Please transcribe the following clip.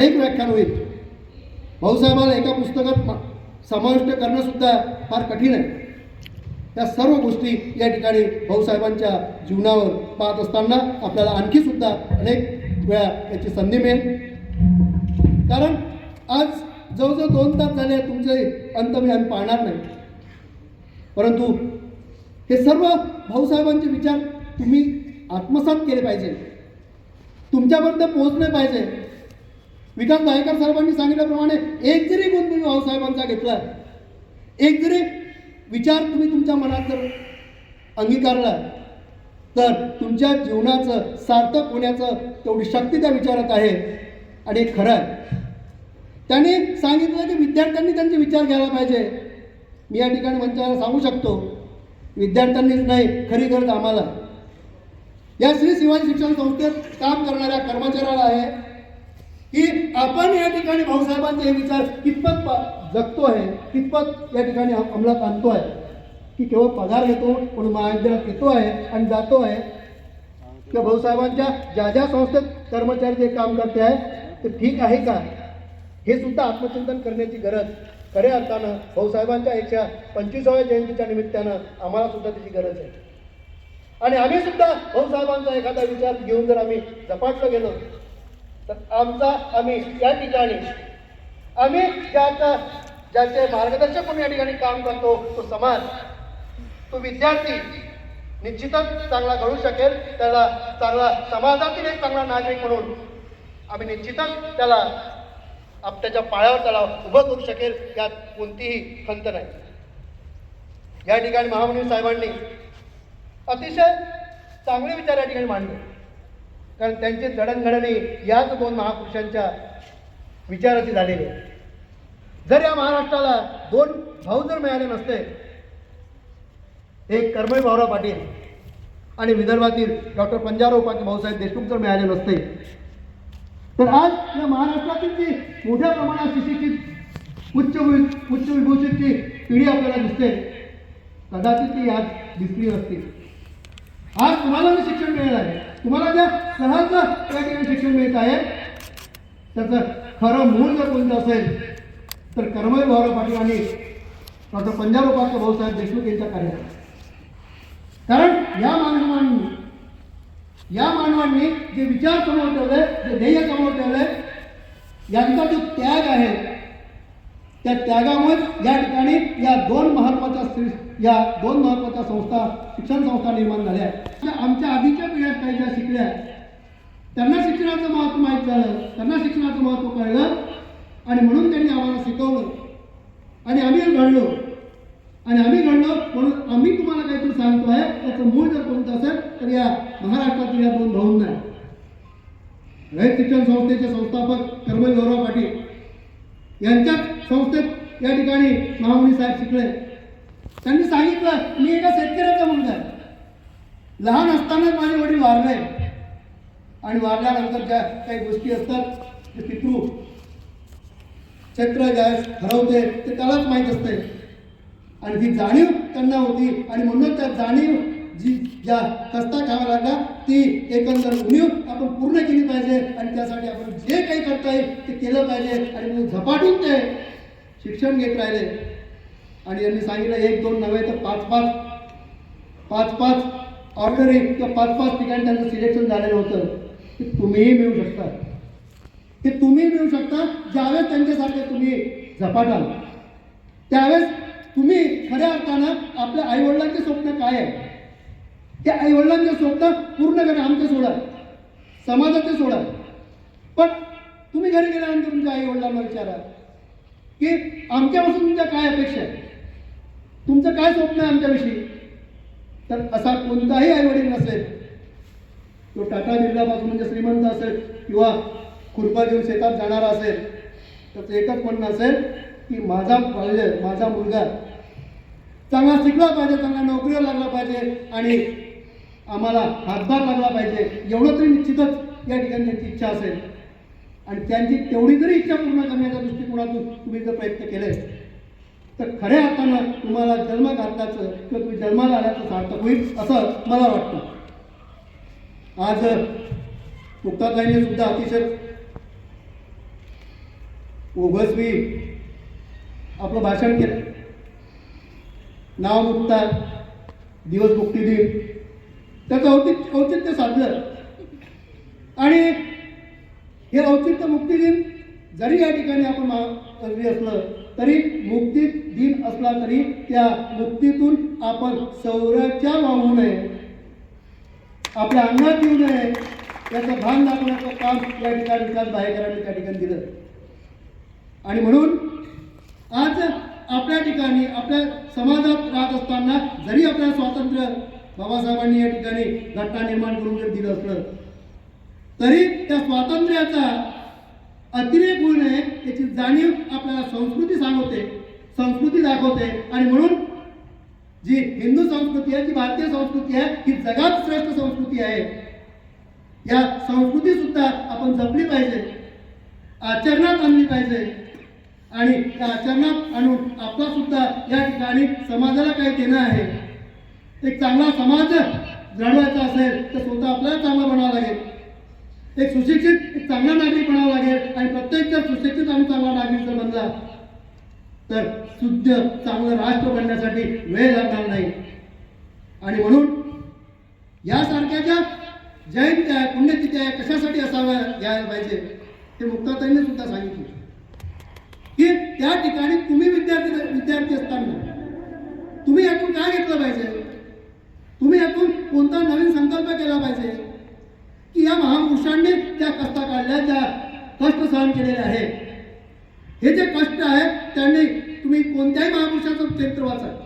एक व्याख्यान होईल. भाऊसाहेबांना एका पुस्तकात समाविष्ट करणं सुद्धा फार कठीण आहे. या सर्व गोष्टी या ठिकाणी भाऊसाहेबांच्या जीवनावर पाहत असताना आपल्याला आणखी सुद्धा अनेक वेळा याची संधी मिळेल. कारण आज जवळजवळ 2 तास झाले तुमचे अंत मी आम्ही पाहणार नाही, परंतु हे सर्व भाऊसाहेबांचे विचार तुम्ही आत्मसात केले पाहिजे, तुमच्यापर्यंत पोहोचले पाहिजे. विकास दहिकर साहेबांनी सांगितल्याप्रमाणे एक जरी गुण तुम्ही भाऊसाहेबांचा घेतला, एक जरी विचार तुम्ही तुमच्या मनात जर अंगीकारला, तर तुमच्या जीवनाचं सार्थक होण्याचं तेवढी शक्ती त्या विचारात आहे. आणि हे खरं आहे. त्यांनी सांगितलं की विद्यार्थ्यांनी त्यांचे विचार घ्यायला पाहिजे. मी या ठिकाणी मंचाला सांगू शकतो, विद्यार्थ्यांनीच नाही, खरी गरज आम्हाला या श्री शिवाजी शिक्षण संस्थेत काम करणाऱ्या कर्मचाऱ्याला आहे की आपण या ठिकाणी भाऊसाहेबांचे हे विचार कितपत जगतो आहे, कितपत या ठिकाणी अंमलात आणतो आहे. की केवळ पगार घेतो म्हणून महाविद्यालयात येतो आहे आणि जातो आहे, किंवा भाऊसाहेबांच्या ज्या ज्या संस्थेत कर्मचारी जे काम करते आहे ते ठीक आहे का, हे सुद्धा आत्मचिंतन करण्याची गरज खऱ्या अर्थानं भाऊसाहेबांच्या 125व्या जयंतीच्या निमित्तानं आम्हाला सुद्धा त्याची गरज आहे. आणि आम्ही सुद्धा भाऊसाहेबांचा एखादा विचार घेऊन जर आम्ही झपाटलं गेलो तर आम्ही या ठिकाणी आम्ही ज्याचे मार्गदर्शक म्हणून या ठिकाणी काम करतो, तो समाज, तो विद्यार्थी निश्चितच चांगला घडू शकेल. त्याला चांगला समाजातील एक चांगला नागरिक म्हणून आम्ही निश्चितच त्याला त्याच्या पायावर त्याला उभं करू शकेल, यात कोणतीही खंत नाही. या ठिकाणी महामहिम साहेबांनी अतिशय चांगले विचार या ठिकाणी मांडले. कारण त्यांची जडणघडणी याच 2 महापुरुषांच्या विचाराची झालेली आहे. जर या महाराष्ट्राला 2 भाऊ जर मिळाले नसते, एक कर्मवीर भाऊराव पाटील आणि विदर्भातील डॉक्टर पंजाबराव पाटील भाऊसाहेब देशमुख जर मिळाले नसते, तर आज या महाराष्ट्रातील जी मोठ्या प्रमाणात सुशिक्षित उच्च विभूषितची पिढी आपल्याला दिसते, कदाचित ती आज दिसली नसती. आज तुम्हाला जे शिक्षण मिळालं आहे, तुम्हाला ज्या सहज या ठिकाणी शिक्षण मिळत आहे, त्याचं खरं मूळ जर कोणतं असेल तर कर्मवीर भाऊराव पाटील आणि डॉक्टर पंजाबराव पाटील भाऊसाहेब देशमुख यांच्या कार्यात. कारण या मानवांनी जे विचार समोर ठेवले, जे ध्येय समोर ठेवले, यांचा जो त्याग आहे, त्या त्यागामुळे या ठिकाणी या 2 महत्त्वाच्या संस्था, शिक्षण संस्था निर्माण झाल्या. आमच्या आधीच्या पिढ्यात काही ज्या शिकल्या, त्यांना शिक्षणाचं महत्त्व माहीत झालं, त्यांना शिक्षणाचं महत्त्व कळलं आणि म्हणून त्यांनी आम्हाला शिकवलं आणि आम्ही घडलो. आणि आम्ही घडलो म्हणून आम्ही तुम्हाला काहीतरी सांगतो आहे, त्याचं मूळ जर कोणतं असेल तर या महाराष्ट्रातील या 2 भाऊंना आहे. रयत शिक्षण संस्थेचे संस्थापक कर्मवीर भाऊराव पाटील यांच्या संस्थेत या ठिकाणी महामहिम साहेब शिकले. त्यांनी सांगितलं, मी एका शेतकऱ्याचा मुलगा आहे. लहान असतानाच माझे वडील वारले आणि वारल्यानंतर ज्या काही गोष्टी असतात, ते पितृ क्षेत्र ज्या हरवते ते त्यालाच माहीत असते. आणि ती जाणीव त्यांना होती आणि म्हणून त्या जाणीव ज्या कष्टा खावा लागला, ती एकंदर उणीव आपण पूर्ण केली पाहिजे आणि त्यासाठी आपण जे काही करता येईल ते केलं पाहिजे. आणि म्हणून झपाटून ते शिक्षण घेत राहिले. आणि यांनी सांगितलं 1-2 नव्हे तर 5-5 ऑर्डरी किंवा 5-5 ठिकाणी त्यांचं सिलेक्शन झालेलं होतं. की तुम्हीही मिळू शकता, ते तुम्ही मिळू शकता. ज्यावेळेस त्यांच्यासारखे तुम्ही झपाटाल, त्यावेळेस तुम्ही खऱ्या अर्थानं आपल्या आईवडिलांचे स्वप्न काय आहे, त्या आईवडिलांचे स्वप्न पूर्ण करा. आमचे सोडा, समाजाचे सोडा, पण तुम्ही घरी गेल्यानंतर तुमच्या आईवडिलांना विचारा की आमच्यापासून तुमच्या काय अपेक्षा आहे, तुमचं काय स्वप्न आहे आमच्याविषयी. तर असा कोणताही आईवडील नसेल, तो टाटा बिर्लापासून म्हणजे श्रीमंत असेल किंवा खुरपा घेऊन शेतात जाणारा असेल, त्याचं एकच म्हणणं असेल की माझा मुलगा चांगला शिकला पाहिजे, चांगला नोकरीला लागला पाहिजे आणि आम्हाला हातभार लागला पाहिजे. एवढं तरी निश्चितच या ठिकाणी त्यांची इच्छा असेल. आणि त्यांची तेवढी जरी इच्छा पूर्ण करण्याच्या दृष्टिकोनातून तुम्ही जर प्रयत्न केले तर खऱ्या अर्थानं तुम्हाला जन्म घातल्याचं किंवा तुम्ही जन्माला आल्याचं सार्थक होईल असं मला वाटतं. आज मुक्ताताईंनी सुद्धा अतिशय ओघसवी आपलं भाषण केलं. नाव मुक्ता दिवस मुक्ती दिन त्याचं औचित्य साधलं. आणि हे औचित्य मुक्ती दिन जरी या ठिकाणी आपण असलं तरी मुक्ती दिन असला तरी त्या मुक्तीतून आपण सौराच्या वाहू नये, आपल्या अंगात येऊ नये याचं भान दाखवण्याचं काम या ठिकाणी विकास भायेकरांनी त्या ठिकाणी दिलं. आणि म्हणून आज आपल्या ठिकाणी आपल्या समाजात राहत असताना जरी आपल्याला स्वातंत्र्य बाबासाहेबांनी या ठिकाणी घटना निर्माण करून जर दिलं असलं तरी त्या स्वातंत्र्याचा अतिरेक होऊ नये याची जाणीव आपल्याला संस्कृती सांगवते, संस्कृती दाखवते. आणि म्हणून जी हिंदू संस्कृती आहे, जी भारतीय संस्कृती आहे, ही जगात श्रेष्ठ संस्कृती आहे. या संस्कृती सुद्धा आपण जपली पाहिजे, आचरणात आणली पाहिजे. आणि त्या आचरणात आणून आपला सुद्धा या ठिकाणी समाजाला काही देणं आहे. एक चांगला समाज घडवायचा असेल तर स्वतः आपल्याला चांगला बनावं लागेल. एक सुशिक्षित एक चांगला नागरिक बनावा लागेल. आणि प्रत्येक जर सुशिक्षित आणि चांगला नागरिक जर बनला तर शुद्ध चांगलं राष्ट्र बनण्यासाठी वेळ लागणार नाही. आणि म्हणून यासारख्या ज्या जयंत्या पुण्यतिथ्या कशासाठी असाव्या घ्यायला पाहिजे ते मुक्ताताईंनी सुद्धा सांगितले की त्या ठिकाणी तुम्ही विद्यार्थी असताना तुम्ही यातून काय घेतलं पाहिजे, तुम्ही यातून कोणता नवीन संकल्प केला पाहिजे की या महापुरुषांनी त्या कष्टा काढल्या, ज्या कष्ट सहन केलेले आहे. हे जे कष्ट आहे त्यांनी तुम्ही कोणत्याही महापुरुषाचं चरित्र वाचा,